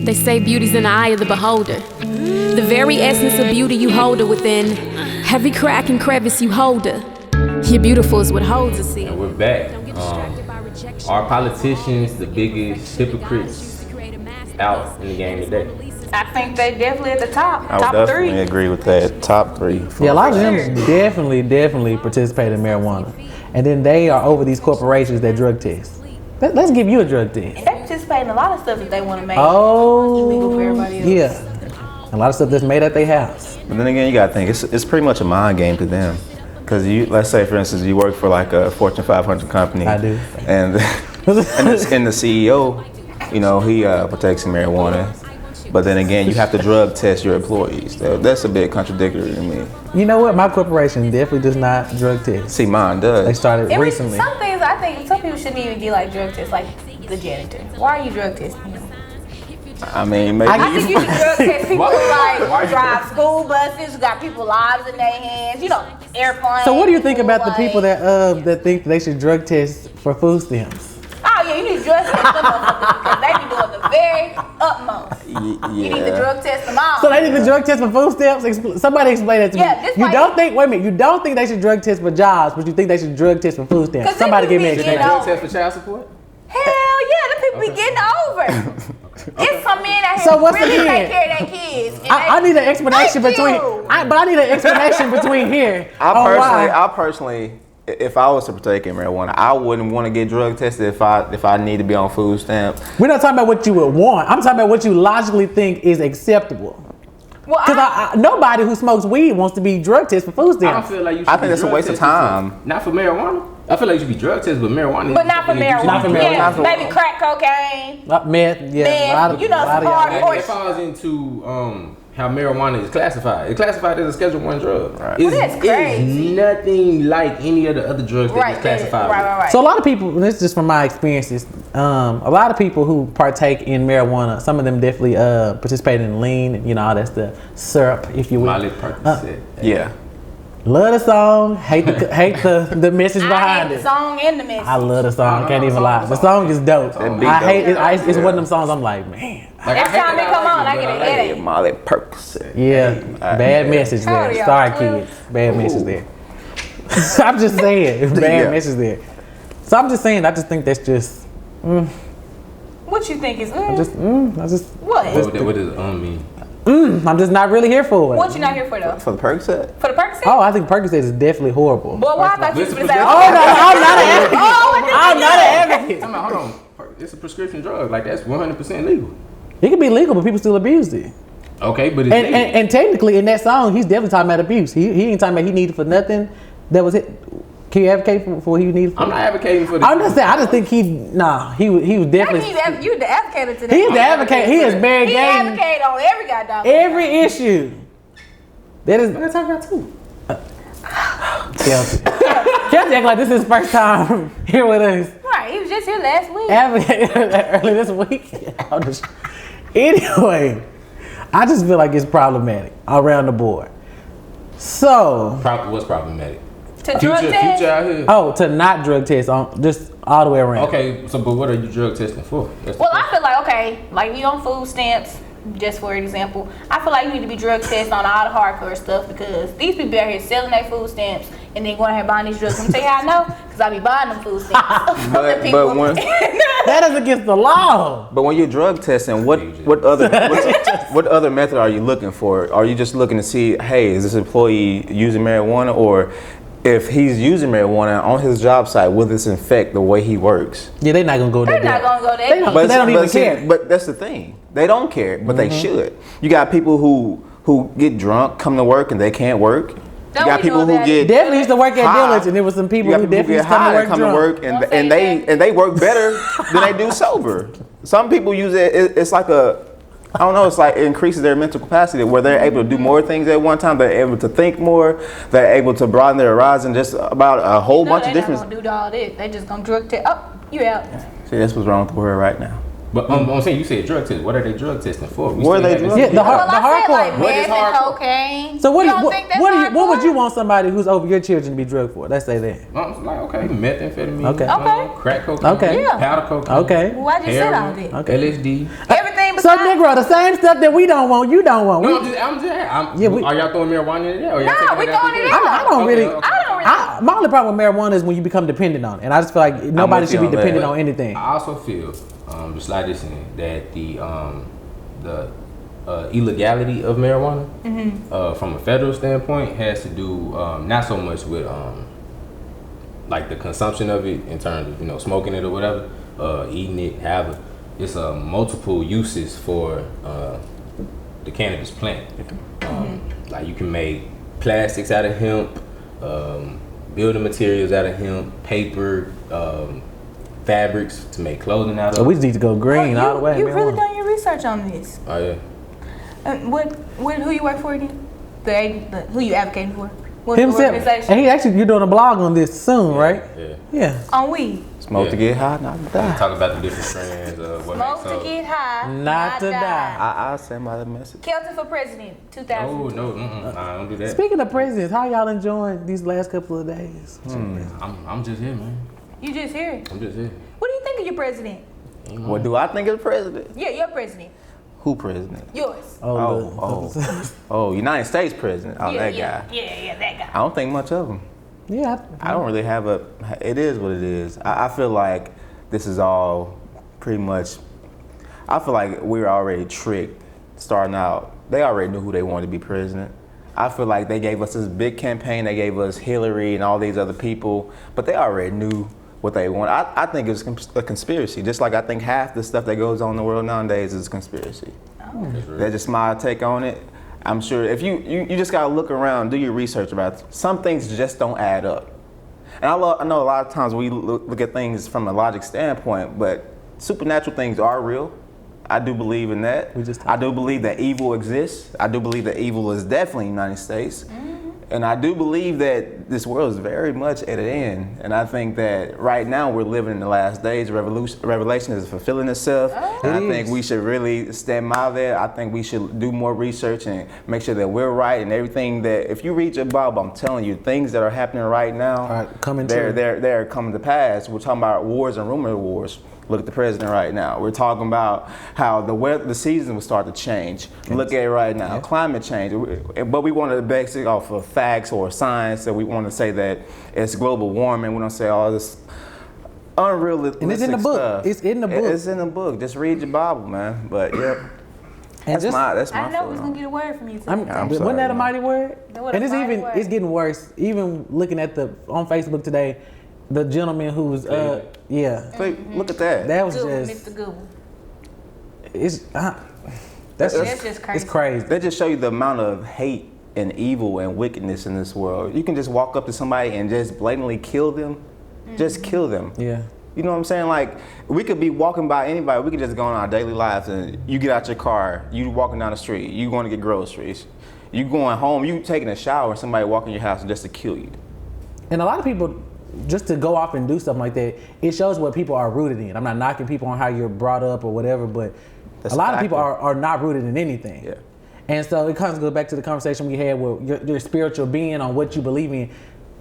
They say beauty's in the eye of the beholder. The very essence of beauty you hold her within. Every crack and crevice you hold her. You're beautiful is what holds us in. And we're back. Are politicians the biggest hypocrites out in the game today? I think they definitely at the top. I would top definitely three. agree with that. Top three. Yeah, a lot of them definitely participate in marijuana. And then they are over these corporations that drug test. Let's give you a drug test. They participate in a lot of stuff that they want to make Oh, legal for everybody else. yeah. A lot of stuff that's made at their house. But then again, you gotta think it's pretty much a mind game to them. Cause let's say for instance, you work for like a Fortune 500 company. I do. And and the CEO, you know, he partakes in marijuana. But then again, you have to drug test your employees. That's a bit contradictory to me. You know what? My corporation definitely does not drug test. See, mine does. They started recently. Some things I think some people shouldn't even get like drug tests, like the janitor. Why are you drug testing him? I mean, maybe. I think you should drug test people who like drive school buses, who got people's lives in their hands, you know, airplanes. So what do you think about the people that think they should drug test for food stamps? Oh yeah, you need to drug test them because they be doing the very utmost. Yeah. You need to drug test them all. So they need to drug test for food stamps? Somebody explain that to me. Yeah, You don't think, wait a minute, you don't think they should drug test for jobs, but you think they should drug test for food stamps. Somebody give me an Should they explanation. drug test for child support? Hell yeah, the people be getting over. It's some men that So what's the really take kid? care of their kids. and I need an explanation Thank between. you. But I need an explanation between here. I personally, if I was to partake in marijuana, I wouldn't want to get drug tested if I need to be on food stamps. We're not talking about what you would want. I'm talking about what you logically think is acceptable. Well, Because nobody who smokes weed wants to be drug tested for food I don't stamps. feel like you should I think be that's a drug waste of tested time. Not for marijuana. I feel like you should be drug tested, but marijuana. but not for marijuana. Not for marijuana. Yeah, Not for- maybe crack cocaine. Meth, yeah. Meth, a lot of, you know, a lot of some y'all- hard- It falls into how marijuana is classified. It's classified as a Schedule 1 drug. Right. It's, Well, that's crazy. It's nothing like any of the other drugs that Right, it's classified. right. So a lot of people, and this is just from my experiences, a lot of people who partake in marijuana, some of them definitely participate in lean, you know, all that's the syrup, if you will. Miley Percocet. Yeah. Love the song, hate the message I behind hate it. the song and the message. I love the song, No, can't no, even song- lie. The song is dope. That beat I hate dope. it. It's one of them songs I'm like, man. Like, Every time it come on, I get a Yeah, headache. Molly Percocet. Yeah, bad message How old there. are y'all, Sorry, 12? kids. Bad message there. I'm just saying, bad Yeah. message there. So I'm just saying, I just think that's just, What you think is? I just. What? What does mean? I'm just not really here for it. What you not here for though? For the Percocet? For the Percocet? Oh, I think Percocet is definitely horrible. Boy, why I thought you was Listen, gonna say? listen. Oh no, I'm not an advocate. Oh, I'm not an advocate. Hold on. It's a prescription drug. Like, that's 100% legal. It can be legal, but people still abuse it. Okay, but it's legal. And technically, in that song, he's definitely talking about abuse. He ain't talking about he needed for nothing. That was it. Can you advocate for what he needed? I'm not advocating for this. I'm just saying. I just think he was definitely. You the advocate today. He's the advocate. He is Barry He Gaines. advocate on every goddamn. Every issue. That is. What are you talking about too? Kelton. Kelton act like this is his first time here with us. Right, he was just here last week. Advocate early this week. Anyway, I just feel like it's problematic around the board. So, What's problematic? To drug test. Future out here. to not drug test on just all the way around. Okay, so but what are you drug testing for? That's the Well, I feel like okay, like we on food stamps. Just for example, I feel like you need to be drug tested on all the hardcore stuff because these people out here selling their food stamps and then going out here buying these drugs. Let me tell you how I know, because I be buying them food stamps from the people. But when, That is against the law. but when you're drug testing, what other method are you looking for? Are you just looking to see, hey, is this employee using marijuana, or if he's using marijuana on his job site, will this infect the way he works? Yeah, they're not gonna go there. They're not gonna go there. They don't even see, care. But that's the thing. They don't care, but they should. You got people who get drunk, come to work, and they can't work. You Don't got we know people who that? get Definitely used to work at high. Dillard's, and there was some people You got who people definitely get used to come high to and work come to drunk. work, and they work better than they do sober. Some people use it. It's like I don't know. It's like it increases their mental capacity where they're able to do more things at one time. They're able to think more. They're able to broaden their horizon just about a whole bunch of different. They're not gonna do all this. They just gonna drug test. Oh, you out. See, that's what's wrong with the world right now. But I'm saying you said drug test. What are they drug testing for? What are they drug Yeah, the Well, I said hardcore. like What is meth and hardcore? cocaine. So what you don't think that's what would hardcore? you want somebody who's over your children to be drugged for? Let's say that. I'm like, okay, methamphetamine. Okay. Okay. Crack cocaine. Okay. Yeah. Powder cocaine. Okay. Well, I just said all heroin, that. Okay. LSD. Everything it's So, not. Negro, the same stuff that we don't want, you don't want. No, We- are y'all throwing marijuana in there? Or y'all No, taking we it out throwing the it can? out. I don't really. I don't really. My only problem with marijuana is when you become dependent on it, and I just feel like nobody with should you be on that. dependent on anything. I also feel, just like this, that the illegality of marijuana, from a federal standpoint, has to do not so much with like the consumption of it in terms of smoking it or whatever, eating it. However, it's multiple uses for the cannabis plant. Like you can make plastics out of hemp, building materials out of hemp, paper, fabrics to make clothing out of. So we just need to go green all the way. You've really marijuana. done your research on this. Oh yeah. Who you work for again? Who you advocating for? What's the Himself, organization? and you're doing a blog on this soon, right? Yeah. Yeah. On weed. Smoke to get high, not to die. Talk about the different strands of what Smoke makes to get high, Not to die. I'll send my message. Kelton for president, 2000. Oh no, nah, don't do that. Speaking of presidents, how y'all enjoying these last couple of days? I'm just here, man. You just here. I'm just here. What do you think of your president? What do I think of the president? Yeah, your president. Who president? Yours. Oh, United States president. Oh, that guy. Yeah, that guy. I don't think much of him. Yeah. I don't really have it is what it is. I feel like this is all pretty much, I feel like we were already tricked starting out. They already knew who they wanted to be president. I feel like they gave us this big campaign. They gave us Hillary and all these other people, but they already knew what they want. I think it's a conspiracy. Just like I think half the stuff that goes on in the world nowadays is a conspiracy. That's just my take on it. I'm sure if you just gotta look around, do your research about it. Some things just don't add up. And I know a lot of times we look at things from a logic standpoint, but supernatural things are real. I do believe in that. I do believe that evil exists. I do believe that evil is definitely in the United States. And I do believe that this world is very much at an end. And I think that right now we're living in the last days. Revelation is fulfilling itself. And I think we should really stand out there. I think we should do more research and make sure that we're right and everything that, if you read your Bible, I'm telling you, things that are happening right now, they're coming to pass. We're talking about wars and rumor wars. Look at the president right now. We're talking about how the season will start to change. Look at it right now, climate change. But we want to base it off of facts or science. So we want to say that it's global warming. We don't say all this unrealistic And it's in the book. stuff. It's in the book. It's in the book. Just read your Bible, man. But yeah, that's my I know feeling. we're gonna get a word from you today. Wasn't that a mighty word? That was And a it's mighty even word. it's getting worse. Even looking at on Facebook today, the gentleman who was Look at that. that was Google, just Mr. Google. it's That's just crazy. it's crazy. They just show you the amount of hate and evil and wickedness in this world. You can just walk up to somebody and just blatantly kill them. Just kill them. Yeah. You know what I'm saying? Like, we could be walking by anybody. We could just go on our daily lives and you get out your car, you walking down the street, you going to get groceries, you going home, you taking a shower, and somebody walking in your house just to kill you. And a lot of people, just to go off and do something like that, it shows what people are rooted in. I'm not knocking people on how you're brought up or whatever, but That's a lot of factor. people are not rooted in anything. Yeah. And so it kind of goes back to the conversation we had with your spiritual being on what you believe in.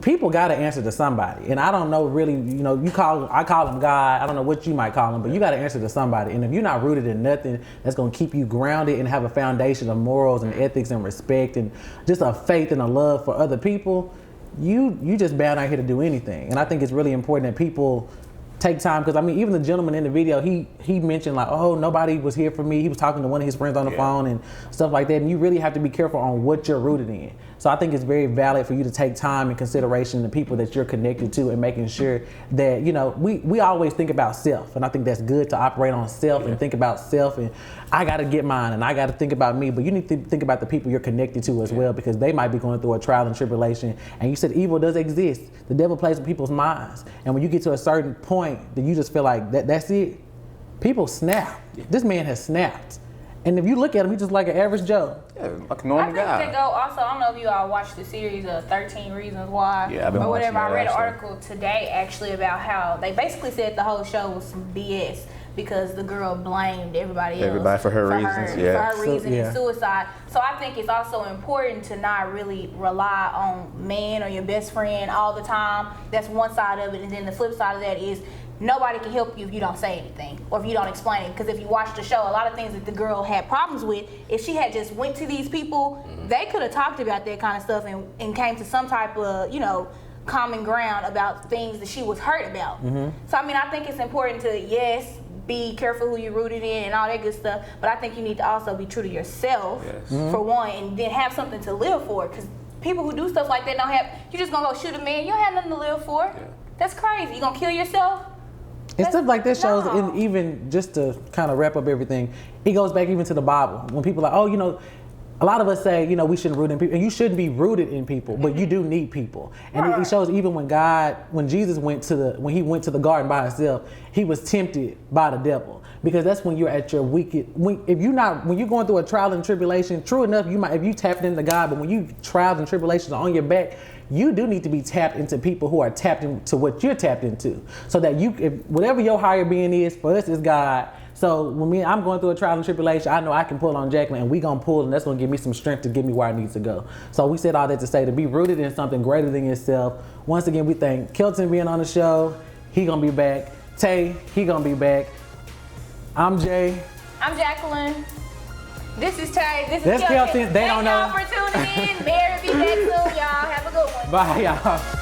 People got to answer to somebody. And I don't know really, I call him God. I don't know what you might call him, but you got to answer to somebody. And if you're not rooted in nothing that's going to keep you grounded and have a foundation of morals and ethics and respect and just a faith and a love for other people, you just bound out here to do anything. And I think it's really important that people take time, because even the gentleman in the video, he mentioned like, oh, nobody was here for me. He was talking to one of his friends on the phone and stuff like that. And you really have to be careful on what you're rooted in. So I think it's very valid for you to take time and consideration the people that you're connected to and making sure that, we always think about self. And I think that's good to operate on self and think about self and I got to get mine and I got to think about me. But you need to think about the people you're connected to as well, because they might be going through a trial and tribulation. And you said evil does exist. The devil plays with people's minds. And when you get to a certain point that you just feel like that's it, people snap. This man has snapped. And if you look at him, he's just like an average Joe. Yeah, like a normal guy. I think they go also, I don't know if you all watched the series of 13 Reasons Why. Yeah, I've been or whatever. watching that, I read an actually. article today actually about how they basically said the whole show was some BS because the girl blamed everybody else. Everybody for her reasons, yeah. For her reason yeah. and suicide. So I think it's also important to not really rely on man or your best friend all the time. That's one side of it. And then the flip side of that is nobody can help you if you don't say anything or if you don't explain it. Because if you watch the show, a lot of things that the girl had problems with, if she had just went to these people, they could have talked about that kind of stuff and came to some type of, common ground about things that she was hurt about. So I mean, I think it's important to, yes, be careful who you're rooted in and all that good stuff, but I think you need to also be true to yourself, for one, and then have something to live for. Because people who do stuff like that don't have, you just gonna go shoot a man, you don't have nothing to live for. That's crazy. You gonna kill yourself? And stuff like this shows, and even just to kind of wrap up everything, it goes back even to the Bible. When people are like, a lot of us say, we shouldn't root in people, and you shouldn't be rooted in people, but you do need people. And it shows even when Jesus went to the garden by himself, he was tempted by the devil, because that's when you're at your weakest. When you're going through a trial and tribulation, true enough, if you tapped into God, but when you trials and tribulations are on your back, you do need to be tapped into people who are tapped into what you're tapped into, so that whatever your higher being is, for us is God. So when I'm going through a trial and tribulation, I know I can pull on Jacqueline, and we gonna pull, and that's gonna give me some strength to get me where I need to go. So we said all that to say, to be rooted in something greater than yourself. Once again, we thank Kelton being on the show. He gonna be back. Tay, he gonna be back. I'm Jay. I'm Jacqueline. This is Tay. This is Kelton. They don't know. Thank y'all for tuning in. Mary, be back soon, y'all. Have a good one. Bye, y'all.